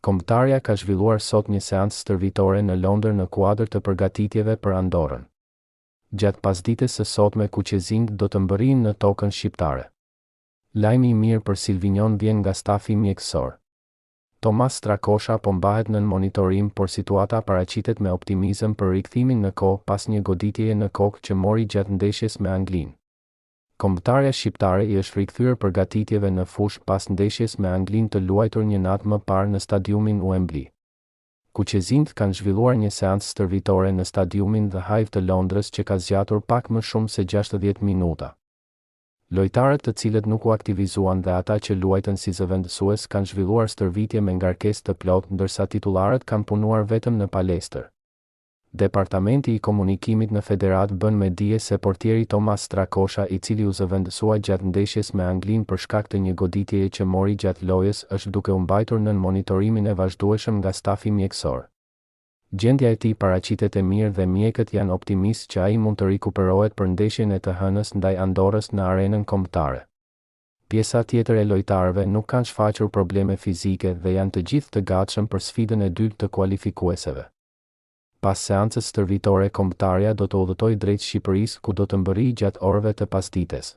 Kombëtarja ka zhvilluar sot një seancë stërvitore në Londër në kuadër të përgatitjeve për Andorrën. Gjatë pasdites së sotme kuqezinjtë do të mbërrinë në tokën shqiptare. Lajmi i mirë për Silvinion vjen nga stafi mjekësor. Tomas Strakosha po mbahet nën monitorim, por situata paraqitet me optimizëm për rikthimin në kohë pas një goditjeje në kokë që mori gjatë ndeshjes me Anglinë. Kombëtarja shqiptare i është rikthyer përgatitjeve në fushë pas ndeshjes me Anglinë të luajtur një natë më parë në stadiumin Wembley. Kuqezinjtë kanë zhvilluar një seancë stërvitore në stadiumin The Hive të Londrës që ka zgjatur pak më shumë se 60 minuta. Lojtarët të cilët nuk u aktivizuan dhe ata që luajtën si zëvendësues kanë zhvilluar stërvitje me ngarkesë të plotë, ndërsa titullarët kanë punuar vetëm në palestër. Departamenti i komunikimit në federat bën me dije se portieri Tomas Strakosha, i cili u zëvendësua gjatë ndeshjes me Anglinë për shkak të një goditjeje që mori gjatë lojës, është duke u mbajtur nën monitorimin e vazhdueshëm nga stafi mjekësor. Gjendja e tij paraqitet e mirë dhe mjekët janë optimistë që ai mund të rikuperohet për ndeshjen e të hënës ndaj Andorrës në arenën kombëtare. Pjesa tjetër e lojtarëve nuk kanë shfaqur probleme fizike dhe janë të gjithë të gatshëm për sfidën e dytë të kualifikueseve. Pas seancës stërvitore, kombëtarja do të udhëtojë drejt Shqipërisë, ku do të mbërrijë gjatë orëve të pasdites.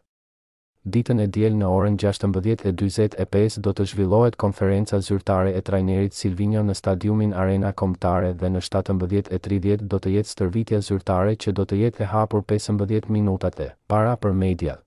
Ditën e diel në orën 16:45 do të zhvillohet konferenca zyrtare e trajnerit Silvinio në stadiumin Arena Kombëtare dhe në 17:30 do të jetë stërvitja zyrtare që do të jetë e hapur 15 minutate para për media.